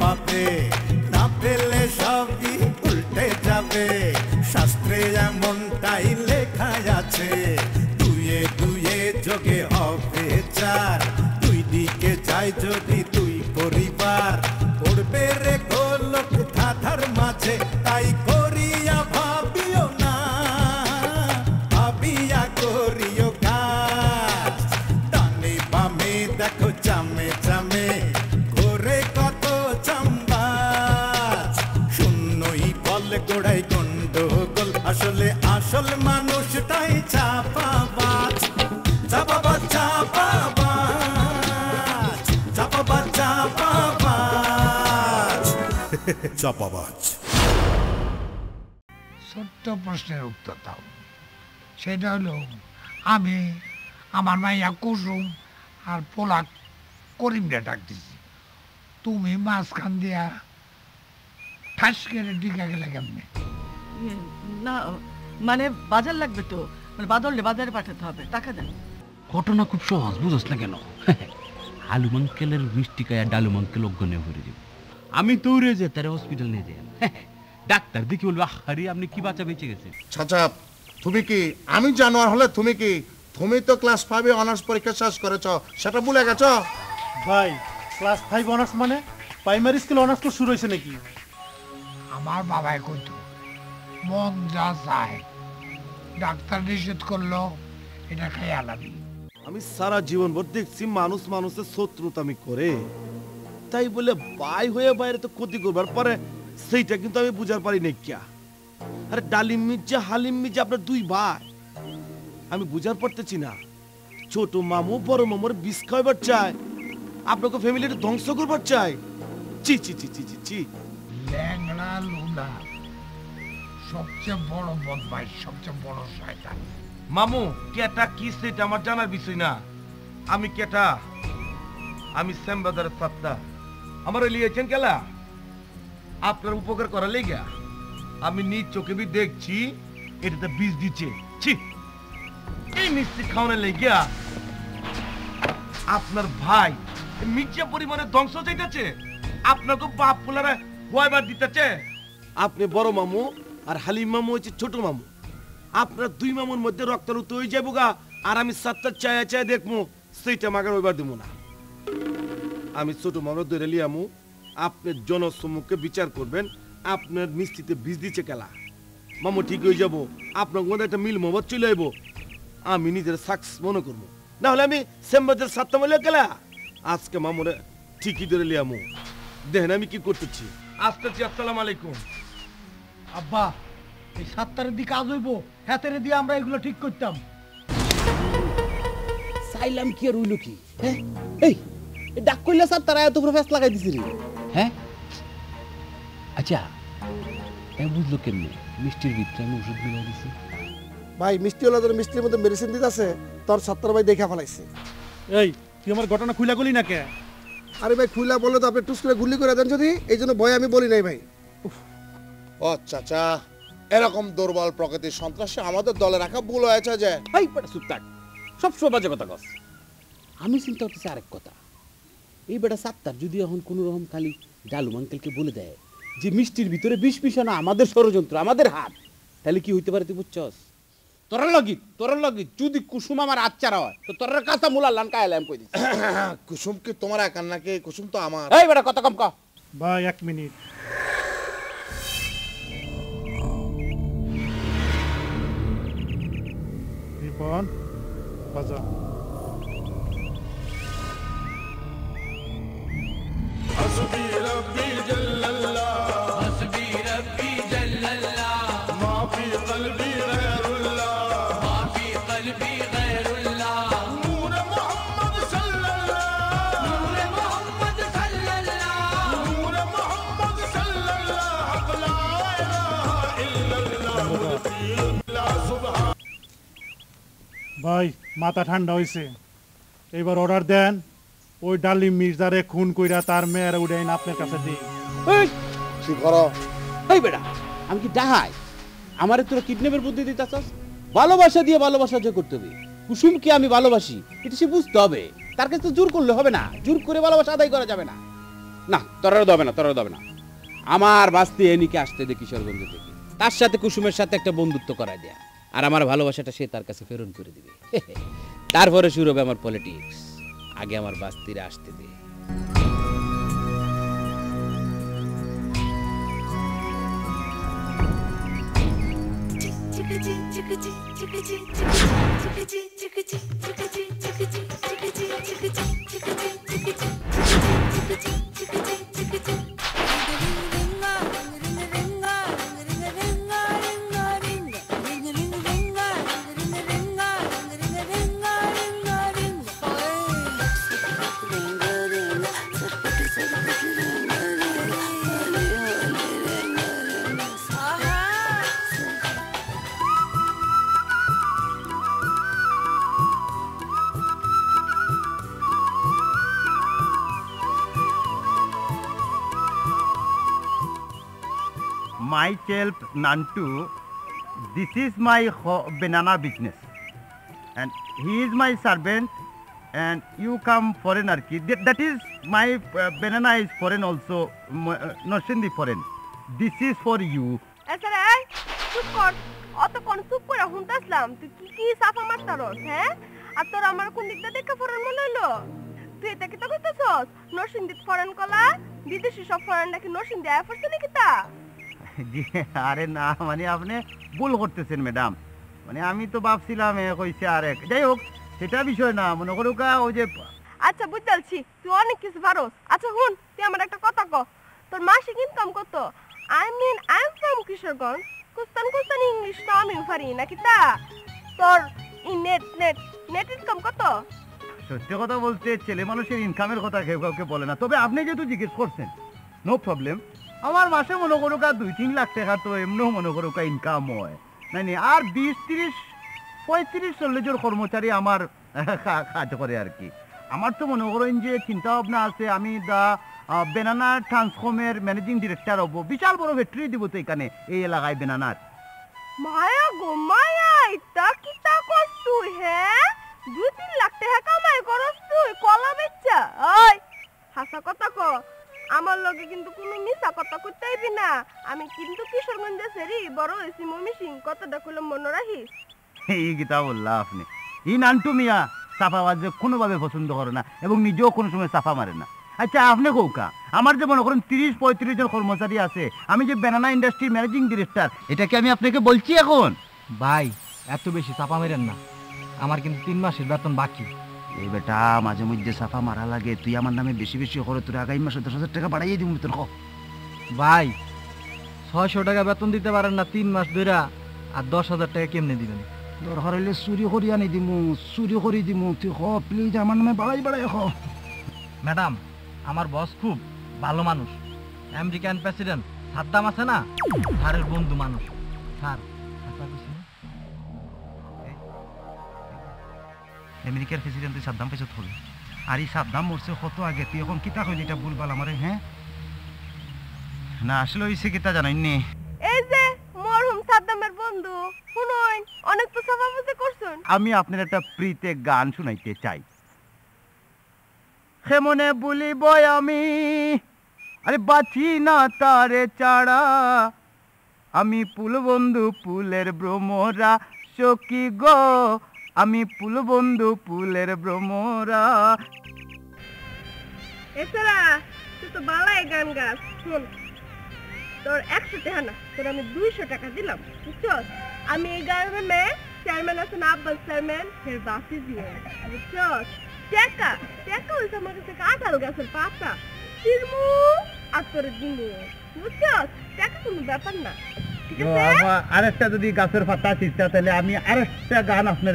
পাবে, না পেলে সবই উল্টে যাবে। শাস্ত্রে এমনটাই লেখা আছে, দুয়ে দুয়ে যোগে হবে চার। দুই দিকে যায় যদি দুই পরিবার, পড়বে রে গোলক ধাঁধার মাঝে। তাই করিয়া ভাবিও না, ভাবিয়া করিও কাজ। ডানে বামে দেখো চামে চামে, ঘোরে কত চাম্বাজ। শূন্যই বলে গোড়াই গন্ডগোল, আসলে আসল মানুষটাই চাপাবাজ। চাপাবাজ চাপাবাজ, চাপাবাজ চাপাবাজ, চাপাবাজ। ছোট্ট প্রশ্নের উত্তর দাও। সেটা হলো, আমি আমার মাইয়া কুসুম আর পোলা করিমরে ডাক দিছি, তুমি মাঝখান দিয়া ঠাস করে ঢিকা গেলে কেমনে? না মানে বাজার লাগবে তো, মানে বাদলে বাজারে পাঠাতে হবে, টাকা দেন। ঘটনা খুব সহজ, বুঝোস না কেন? আলু মাঙ্কেলের মিষ্টি খায়া ডালু মাঙ্কেল অজ্ঞানে ভরে দিব। আমি দৌড়ে যে তারা হসপিটাল নিয়ে যাই, ডাক্তার দেখি বলবো আরে আপনি কি বাচ্চা বেঁচে গেছে। চাচা তুমি কি আমি জানোয়ার হলে তুমি কি? তুমি তো ক্লাস 5-এ অনার্স পরীক্ষা শেষ করেছ, সেটা ভুলে গেছ? ভাই ক্লাস 5 অনার্স মানে প্রাইমারি স্কুল অনার্স তো শুরু হয়েছে নাকি? আমার বাবাই কইতো মন যা চায়, ডাক্তার নিষেধ করলো এটা খাইয়া লাবি। আমি সারা জীবন ভর দেখছি মানুষ মানুষের শত্রুতামি করে, তাই বলে ভাই হয়ে বাইরে তো ক্ষতি করবার পরে সেইটা কিন্তু আমি বুঝার পারি না। কিয়া আরে ডালিম মির্জা হালিম মির্জা আপনার দুই ভাই, আমি বুঝার পারতেছি না। ছোট মামু বড় মামুর বিষ খাইবার চায়, আপনাকে ফ্যামিলিটা ধ্বংস করবার চায়। চি চি চি চি চি চি। ল্যাংড়া লুলা সবচেয়ে বড় বদমাইশ, সবচেয়ে বড় শয়তান। মামু কেটা কি সেটা আমার জানার বিষয় না। আমি কেটা, আমি শ্যামবাজারের সত্তা। আমার লিয়েছেন কেলা আপনার উপকার করা লেগা। আমি নিজ চোখে বি দেখছি এটাতে বীজ দিচ্ছে। ছি, এই মিষ্টি খাওয়ানোর লেগা আপনার ভাই মির্জা পরিমাণে ধ্বংস চাইতেছে, আপনাকে বাপ পোলারা ভয়বার দিতেছে। আপনি বড় মামু আর হালিম মামু হচ্ছে ছোট মামু। আপনার দুই মামুর মধ্যে রক্তারক্ত হয়ে যাবো গা, আর আমি সাতটা চায়া চায়া দেখবো, সেইটা মাগার ওইবার দেবো না। আমি ছোট মামুর ধরে লিয়ামু, আপনার জনসম্মুখে বিচার করবেন আপনার মিষ্টিতে বীজ দিচ্ছে কেলা। মামু ঠিক হয়ে যাবো, আপনার মধ্যে একটা মিল মোহাম্মদ চলে আইব, আমি নিজের সাকসেস মনে করবো। না হলে আমি শ্যামবাজার সাতটা মিলে কেলা আজকে মামুরে ঠিকই ধরে লিয়ামু। দেখেন আমি কি করতেছি। আসতেছি, আসসালামু আলাইকুম। আব্বা এই 7টার দিকে কাজ হইব, হাতেরে দিয়ে আমরা এগুলো ঠিক করতাম। চাইলাম কি আর হইল কি? হ্যাঁ এই ডাক কইলা স্যার তারা এত পুরো ফেস লাগাই দিছি রে। হ্যাঁ আচ্ছা এই বুঝলো কেমনে মিষ্টির ভিতরে আমি ওষুধ মিলাই দিছি? ভাই মিষ্টি হলো তোর মিষ্টির মধ্যে মেডিসিন দিতেছে, তোর ছাত্র ভাই দেখা ফেলাইছে। এই তুই আমার ঘটনা খুইলা গলি না কে? আরে ভাই খুইলা বললে তো আপনি টুস করে গুলি করে দেন যদি, এই জন্য ভয় আমি বলি নাই ভাই। ও চাচা, এরকম দুর্বল প্রকৃতির সন্ত্রাসী আমাদের দলে রাখা ভুল হয়েছে যে। এই বেটা চুপ থাক, সব সময় বাজে কথা কস। আমি চিন্তা করতেছি আরেক কথা, এই বেটা সাত্তার যদি এখন কোনো রকম খালি ডালু আঙ্কেলকে বলে দেয় যে মিষ্টির ভিতরে বিষ মিশানো আমাদের ষড়যন্ত্র, আমাদের হাত, তাহলে কি হইতে পারে তুই বুঝছস? তোরা লাগি যদি কুসুম আমার আচ্চারা হয় তো তোর কাঁচা মুলা লান কায়লাম কই দিস। কুসুম কি তোমার একার নাকি? কুসুম তো আমার। এই বেটা কথা কম ক ভাই 1 মিনিট। রিপন বাজা। হাসবি রব্বি জাল্লাল্লাহ, হাসবি রব্বি জাল্লাল্লাহ, মা ফি কলবি গায়রুল্লাহ, মা ফি কলবি গায়রুল্লাহ, নূর মুহাম্মদ সাল্লাল্লাহ, নূর মুহাম্মদ সাল্লাল্লাহ, নূর মুহাম্মদ সাল্লাল্লাহ, হক লা ইলাহা ইল্লাল্লাহ, লা সুবহান। ভাই মাথা ঠান্ডা হইছে, এবার অর্ডার দেন ওই ডালিম মির্জারে খুন কইরা তার মেয়ের উড়াইন আপনার কাছে দিই। এই কি করো? এই বেটা আমি কি ডাহাই? আমারে তোরা কিডন্যাপের বুদ্ধি দিতাছস? ভালোবাসা দিয়ে ভালোবাসা যে করতে হবে। কুসুমকে আমি ভালোবাসি এটা সে বুঝতে হবে, তার কাছে জোর করলে হবে না, জোর করে ভালোবাসা আদায় করা যাবে না। না তোরা দেবে না, তোরা দেবে না। আমার বাস্তি এনিকে আসতে দে কিশোরগঞ্জ থেকে, তার সাথে কুসুমের সাথে একটা বন্ধুত্ব করায় দেয়া, আর আমার ভালোবাসাটা সে তার কাছে প্রেরণ করে দিবে। তারপরে শুরু হবে আমার পলিটিক্স। আগে আমার বাস্তিরা আসতে দে। Myself Nantu, this is my banana business and he is my servant and you come foreigner ki that is my banana is foreign also, Noshindi foreign. This is for you. এছাড়া এই চুপ কর, অতক্ষণ চুপ করে শুনতেছিলাম তুই কি কি সাফা মারতারস, হ্যাঁ? আর তোর আমার কোন দিকটা দেখে ফরেন মনে হলো? তুই এটা কি তো কইতেছস নরসিংদীত ফরেন কলা, বিদেশি সব ফরেন নাকি নরসিংদী আয়া পড়ছে নাকি তা? জি আরে না, মানে আপনি ভুল করতেছেন ম্যাডাম, মানে আমি তো ভাবছিলাম কইছে আরেক, যাই হোক সেটা বিষয় না, মনে করো ওই যে। আচ্ছা বুঝতেছি তুই অনেক কিছু পারস। আচ্ছা শুন, তুই আমার একটা কথা ক, তোর মাসিক ইনকাম কত? I mean I am from Kishoreganj, কুস্তান ইংলিশ তো আমি পারি নাকি তা? তোর নেট ইনকাম কত? সত্যি কথা বলতে ছেলে মানুষের ইনকামের কথা কেউ কাউকে বলে না, তবে আপনি যেহেতু জিজ্ঞেস করছেন নো প্রবলেম। আমার মাসে মনে করো 2-3 লাখ টাকা তো এমনিও মনে করো ইনকাম হয় নাই, আর 20-30-35-40 জন কর্মচারী আমার কাজ করে আর কি। আমার তো মনে করেন যে চিন্তা ভাবনা আছে, আমি দা বেনানা ট্রান্সফর্মের ম্যানেজিং ডিরেক্টর হবো, বিশাল বড় ফ্যাক্টরি দিব তো এখানে এই এলাকায় বেনানার। মায়া গো মায়া, এটা কি তা করছ তুই? হ্যাঁ 2-3 লাখ টাকা কামাই করছ তুই কলা বেচা? ওই হাসা কথা ক, আমার লগে কিন্তু কোনো মিছা কথা কইতে আইবি না। আমি কিন্তু কিশোরগঞ্জে সেরি বড় হইছি মমি সিং, কথাটা কইলে মনে রাখিস। এই গীতা বললা আপনি। এই নান্টু মিয়া সাফাবাজ কোনোভাবে পছন্দ করে না এবং নিজেও কোনো সময় সাফা মারে না। আচ্ছা আপনি কৌকা, আমার যে মনে করেন 30-35 জন কর্মচারী আছে, আমি যে বেনানা ইন্ডাস্ট্রি ম্যানেজিং ডিরেক্টর, এটা কি আমি আপনাকে বলছি এখন? ভাই এত বেশি চাপা মেরেন না, আমার কিন্তু 3 মাসের বেতন বাকি। এই বেটা মাঝে মধ্যে সাফা মারা লাগে, তুই আমার নামে বেশি বেশি করে তোর আগামী মাসে 10,000 টাকা বাড়াইয়ে দিব তোর। ভাই 600 টাকা বেতন দিতে পারেন না 3 মাস ধরে, আর 10,000 টাকা কেমনে দিবেন? দরকার হইলে চুরি করি আনি দিমু, চুরি করি দিমু, তুই খ প্লিজ আমার নামে বাড়াই খ। ম্যাডাম আমার বস খুব ভালো মানুষ, আমেরিকান প্রেসিডেন্ট সাদ্দাম আছে না, স্যারের বন্ধু মানুষ। স্যার আমেরিকার প্রেসিডেন্ট তুই সাদ্দাম পেছত হল, আর এই সাদ্দাম মরছে কত আগে, তুই এখন কিতা কইলি এটা ভুলবাল আমারে? হ্যাঁ না আসলে হইছে কিতা জানাইনি, এই যে মরহুম সাদ্দামের বন্ধু শুনুন, অনেক তো সভাপতি করছুন। আমি আপনার একটা প্রীতে গান শুনাইতে চাই। কেমনে বলিব আমি আরে বাঁচি না তারে চাড়া, আমি পুল বন্ধু পুলের ভ্রমরা, সখী গো আমি পুল বন্ধু পুলের ভ্রমরা। এছাড়া তুই তো বালাই গান গাছ, শুন তোর 100 টাকা না, তোর আমি 200 টাকা দিলাম, বুঝছস? আমি এই গার্মেন্টে চেয়ারম্যান আছেন আব্বাস চেয়ারম্যান, ফের বাসি দিয়ে, বুঝছস? টাকা হইছে আমার কাছে কাঁঠাল গাছের পাতা, চিরমু আর তোর দিমু, বুঝছস? টাকা কোনো ব্যাপার না, ঠিক আছে? আরেকটা যদি গাছের পাতা চিন্তা, তাহলে আমি আরেকটা গান আপনার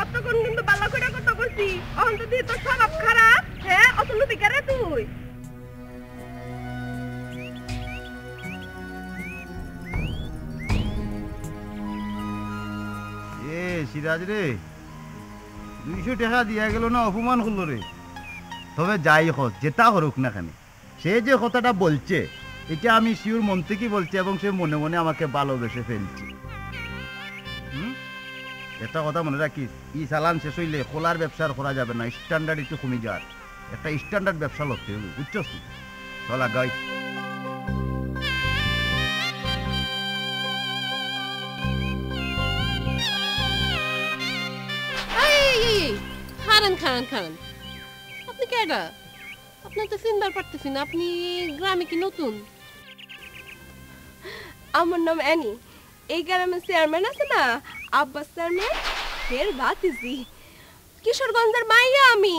অতক্ষণ কিন্তু বালা করে কথা বলছি, অহন যদি তোর স্বভাব খারাপ, হ্যাঁ অত লুবি করে তুই। সিরাজ রে 200 টাকা দিয়া গেল না, অপমান করলো রে। তবে যাই হোক যেটা হোক না কেন, সে যে কথাটা বলছে এটা আমি শিওর মন থেকেই বলছি এবং সে মনে মনে আমাকে ভালোবেসে ফেলছে। একটা কথা মনে রাখিস, ই চালান শেষ হইলে খোলার ব্যবসার করা যাবে না, স্ট্যান্ডার্ড একটু কমে যায়। একটা স্ট্যান্ডার্ড ব্যবসা করতে হবে, বুঝছস তুই? চল আগাই। খারান খারান খারান, আপনি কেডা? আপনার তো চিনবার পারতেছি না, আপনি গ্রামে কি নতুন? আমার নাম অ্যানি। এই গ্রামের চেয়ারম্যান আছে না, আব্বাস চেয়ারম্যান, এর ভাতিজি। কিশোরগঞ্জের মাইয়া আমি,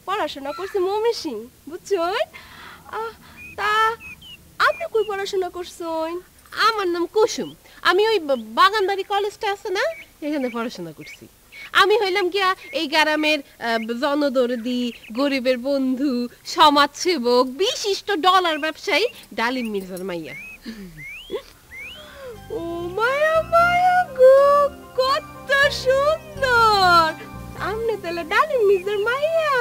পড়াশোনা করছি ময়মনসিং, বুঝছেন? তা আপনি কই পড়াশোনা করছেন? আমার নাম কুসুম, আমি ওই বাগানবাড়ি কলেজটা আছে না, এখানে পড়াশোনা করছি। আমি হইলাম গিয়া এই গ্রামের জনদরদি, গরিবের বন্ধু, সমাজসেবক, বিশিষ্ট ডলার ব্যবসায়ী ডালিম মির্জার মাইয়া। ও মায়া মায়া গো, কত সুন্দর! আমনে তাহলে ডালিম মির্জার মাইয়া।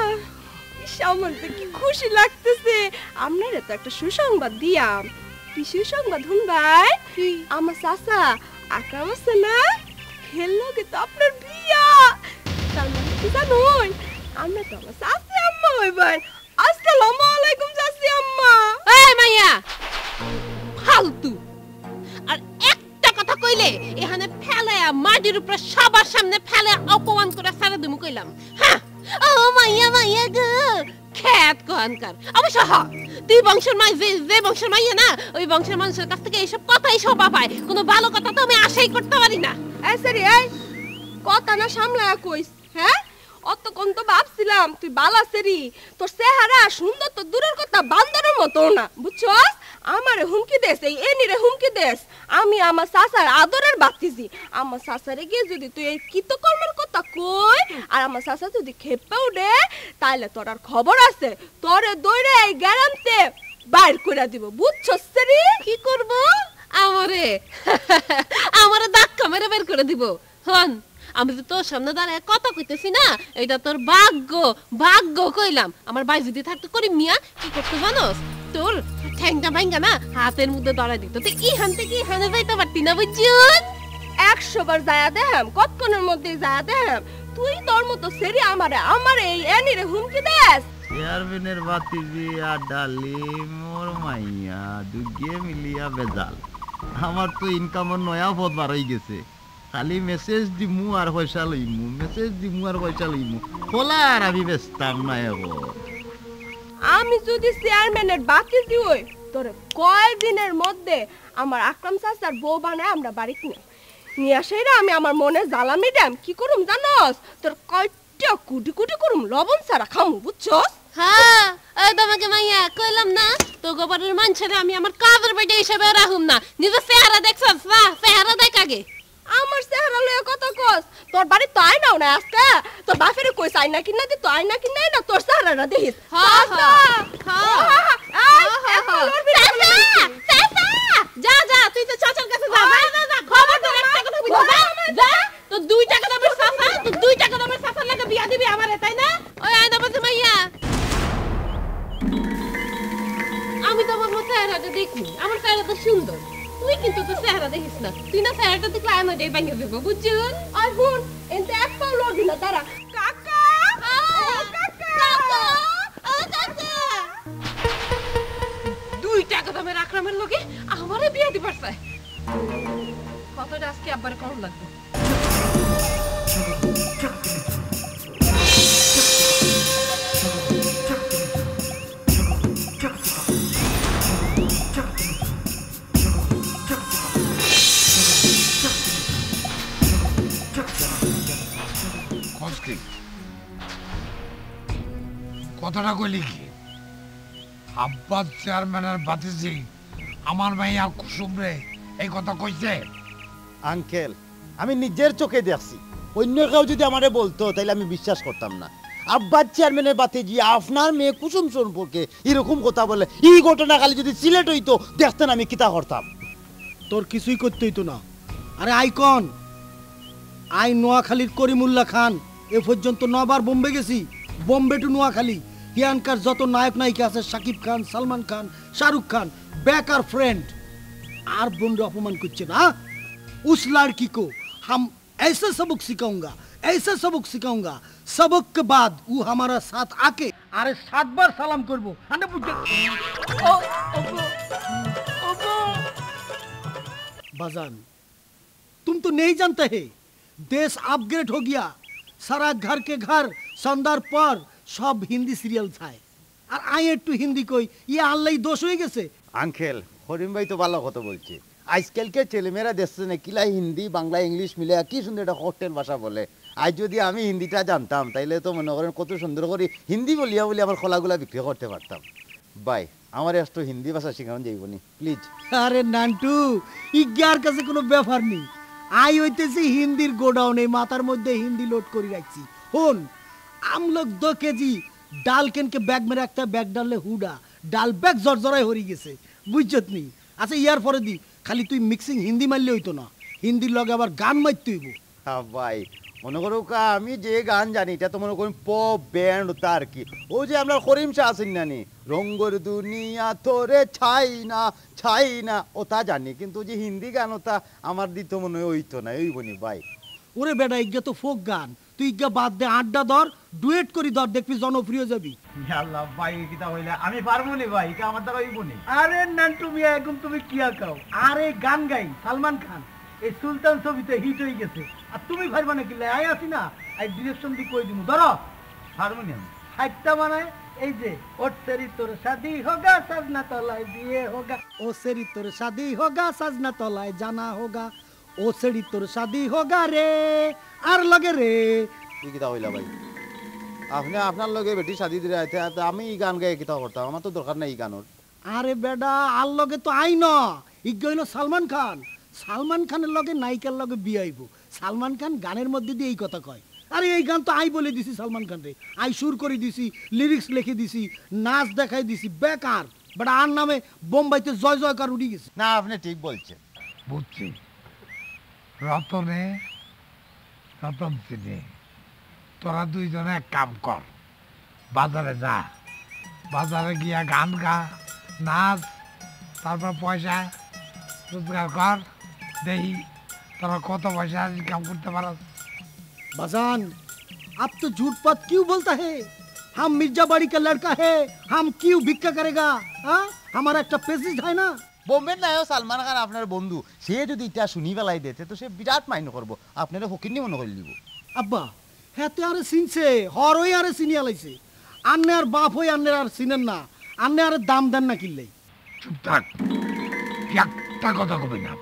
আমার তো কি খুশি লাগতেছে। আপনার তো একটা সুসংবাদ দিয়াম। কি সুসংবাদ হুন ভাই? আমার চাচা আকরাম আছে না, হেলো তো আপনার বিয়া। তার মানে কি জানুন, আমরা তো আমার চাচি আম্মা হইবেন। আসসালামু আলাইকুম চাচি আম্মা। এই মাইয়া ফালতু, আর একটা কথা কইলে এখানে ফেলায়া মাটির উপরে সবার সামনে ফেলে অপমান করে সারা দিমু কইলাম। হ্যাঁ, ও মাইয়া মাইয়া গো, খ্যাত কোহানকার। অবশ্য তুই বংশের মাই, যে বংশের মাইয়া না, ওই বংশের মানুষের কাছ থেকে এইসব কথাই শোভা পায়, কোনো ভালো কথা তো আমি আশাই করতে পারি না। এই সরি, এই কথা না সামলায়া কইস। হ্যাঁ, অতক্ষণ তো ভাবছিলাম তুই বালা সেরি, তোর চেহারা সুন্দর তো দূরের কথা, বান্দরের মতো না, বুঝছস? আমারে হুমকি দেস, এই এনিরে হুমকি দেস। আমি আমার চাচার আদরের বাতিজি। আমার চাচারে গিয়ে যদি তুই এই কৃতকর্মের কথা কই, আর আমার চাচা যদি খেপে উঠে, তাইলে তোর আর খবর আছে, তোরে দৌড়ে এই গ্যারান্তে বাইর করে দিব, বুঝছস সেরি? কি করব? আমারে আমারে ধাক্কা মেরে বের করে দিব। হন, আমি তো তোর সামনে দাঁড়ায় কথা কইতেছি না, এটা তোর ভাগ্য, ভাগ্য কইলাম। আমার ভাই যদি থাকতো করিম মিয়া, কি করতে জানোস? তোর ঠ্যাংটা ভাঙ্গা না হাতের মধ্যে ধরা দিত, তুই ইহান থেকে ইহানে যাইতে পারতি না, বুঝছুন? 100 বার যায়া দেখাম, কতক্ষণের মধ্যে যায়া দেখাম। তুই তোর মতো সেরি আমারে এই এনিরে হুমকি দেস। চেয়ারম্যানের বাতিজি আর ডালিম মোর মাইয়া দুগে মিলিয়া বেজাল। আমার তো ইনকামের নয়া পথ বার হয়ে গেছে, খালি মেসেজ দিমু আর পয়সা লইমু, মেসেজ দিমু আর পয়সা লইমু, খোলা আর আমি বেচতাম না। এখন আমি যদি চেয়ারম্যানের বাতিজি হই, তোর কয়েকদিনের মধ্যে আমার আকরাম চাচার বউ বানায় আমরা বাড়িতে নিয়ে আসাইরা আমি আমার মনে জ্বালা মিটাম। কি করুম জানোস? তোর কয়টা কুটি কুটি করুম, লবণ ছাড়া খামু, বুঝছস? হ্যাঁ, এই তোমাকে মাইয়া কইলাম না, তো গোবরের মানুষের আমি আমার কাজের বেটে হিসেবে রাখুম না। নিজের চেহারা দেখছস না? চেহারা দেখ আগে। আমার চেহারা লইয়া কত কস? তোর বাড়ি তো আয়নাও না আজকে। তোর বাপের কইস আয়না কিনা দি, তো আয়না কিনা না, তোর চেহারাটা দেখিস। যা যা, তুই তো চাচার কাছে যা, খবর তোর একটা কথা বলি, যা। তো 2 টাকা দামের চাচা, তো 2 টাকা দামের চাচার লাগে বিয়া দিবি আমারে, তাই না? ওই আয়না বাজে মাইয়া, আমি তো আমার চেহারাটা দেখি, আমার চেহারাটা সুন্দর, তুই কিন্তু তোর চেহারা দেখিস না। তুই না চেহারাটা দেখলে আয়নাটাই ভেঙে দেবো, বুঝছুন? আর হুন, এতে এক পাও লড়বি না, তারা কাকা কাকা 2 টাকা দামের আকরামের লগে আমারে বিয়া দিবার চাই। কতটা আজকে আবার কেমন লাগবে? কথাটা কইলি কি? আব্বাস চেয়ারম্যানের বাতিজি আমার মাইয়া কুসুম রে এই কথা কইছে? আঙ্কেল, আমি নিজের চোখে দেখছি। অন্য কেউ যদি আমারে বলতো তাহলে আমি বিশ্বাস করতাম না। আব্বাস চেয়ারম্যানের বাতিজি আপনার মেয়ে কুসুম সম্পর্কে এরকম কথা বলে, এই ঘটনা খালি যদি সিলেট হইতো দেখতেন আমি কিতা করতাম। তোর কিছুই করতে হইতো না। আরে আইকন, আই নোয়াখালীর করিমুল্লাহ খান এ পর্যন্ত 9 বার বোম্বে গেছি। বোম্বে টু নোয়াখালী ইয়ানকার যত নায়ক নায়িকা আছে, শাকিব খান, সালমান খান, শাহরুখ খান, বেকার फ्रेंड আর বোনরে অপমান করছে না। उस लड़की को हम ऐसे सबक सिखाऊंगा, ऐसे सबक सिखाऊंगा, सबक के बाद वो हमारा साथ आके আরে 7 বার সালাম করব আনে বুঝতে बाजान तुम तो नहीं जानते है देश अपग्रेड हो गया सारा घर के घर संदार पर सब हिंदी सीरियल छाए और आई একটু হিন্দি কই ये আল্লাহই দোষ হয়ে গেছে আঙ্কেল করিম ভাই তো ভালো কথা বলছে আজকালকে ছেলেমেয়েরা দেখছে না কিলা হিন্দি বাংলা ইংলিশ মিলে কি সুন্দর একটা হোটেল ভাষা বলে আজ যদি আমি হিন্দিটা জানতাম তাইলে তো মনে করেন কত সুন্দর করে হিন্দি বলিয়া বলি আমার খোলাগুলা বিক্রি করতে পারতাম ভাই আমার একটু হিন্দি ভাষা শেখানো যাইবনি প্লিজ আরে নান্টু ইজ্ঞার কাছে কোনো ব্যাপার নেই আই হইতেছি হিন্দির গোডাউনে মাথার মধ্যে হিন্দি লোড করে রাখছি হন हम लोग 2 केजी ডাল কেনকে ব্যাগ মে রাখতে ব্যাগ ডাললে হুডা ডাল ব্যাগ জরজরাই হরি গেছে বুঝছত নি আচ্ছা ইয়ার পরে দি খালি তুই মিক্সিং হিন্দি মারলে হইতো না হিন্দির লগে আবার গান মারতে হইব হ্যাঁ ভাই মনে করো আমি যে গান জানি এটা তো মনে করেন পপ ব্যান্ড তার কি ও যে আমরা করিম শাহ আছেন নানি রঙ্গর দুনিয়া তোরে ছাই না ওটা জানি কিন্তু যে হিন্দি গান ওটা আমার দিতে মনে হইতো না ওই বনি ভাই ওরে বেটা ইজ্ঞা তো ফোক গান তুই ইজ্ঞা বাদ দে আড্ডা ধর ডুয়েট করি ধর দেখবি জনপ্রিয় যাবি আল্লাহ ভাই কিটা হইলা আমি পারবো নি ভাই এটা আমার দ্বারা হইব নি আরে নান্টু মিয়া এখন তুমি কিয়া কাও আরে গান গাই সালমান খান এই সুলতান ছবিতে হিট হয়ে গেছে আর তুমি ভাইবা না কিলে আই আসি না আই ডিরেকশন দি কই দিমু ধরো হারমোনিয়াম হাইটটা বানায় এই যে ওট সেরি তোর শাদি হোগা সাজনা তলায় বিয়ে হোগা ও সেরি তোর শাদি হোগা সাজনা তলায় জানা হোগা ও সেরি তোর শাদি হোগা রে আর লগে রে কি কিতা হইলা ভাই আপনি আপনার লগে বেটি শাদি দিলে আইতে আমি এই গান গাই কিতা করতাম আমার তো দরকার নাই এই গানোর আরে বেডা আর লগে তো আই না ইজ্ঞ হইলো সালমান খানের লগে নায়িকার লগে বিয়ে আইব সালমান খান গানের মধ্যে দিয়ে এই কথা কয় আরে এই গান তো আই বলে দিছি সালমান খান রে আই সুর করে দিছি লিরিক্স লিখে দিছি নাচ দেখাই দিছি বেকার বাট আর নামে বোম্বাইতে জয় জয়কার উঠি গেছে না আপনি ঠিক বলছেন বুঝছি রতন চিনি তোরা দুইজনে এক কাম কর বাজারে যা বাজারে গিয়া গান গা নাচ তারপর পয়সা রোজগার কর দেখি তোরা কত পয়সা ইনকাম করতে পারো बाजान अब तो झूठ बात क्यों बोलता है हम मिर्जा बाड़ी का लड़का है हम क्यों भिक्षा करेगा हाँ हमारा एक पेसिस है ना বোম্বের নায়ক সালমান খান আপনার বন্ধু সে যদি এটা শুনি পেলাই দিতে তো সে বিরাট মাইন্ড করবো আপনারা ফকির মনে করে দিব আব্বা হ্যাঁ তো আরে সিনছে হরই আরে সিনি আলাইছে আন্নে আর বাপ হই আন্নে আর সিনেন না আন্নে আরে দাম দেন না কিনলে চুপ থাক একটা কথা কবি না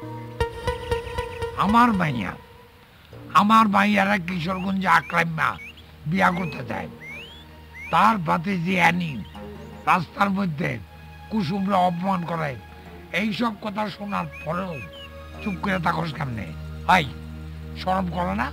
আমার মাইয়ারা কিশোরগঞ্জে আকরাইমা বিয়া করতে চায় তার বাতে যে অ্যানি রাস্তার মধ্যে কুসুমরা অপমান করে এইসব কথা শোনার পরেও চুপ করে থাকস কেমনে ভাই শরম করে না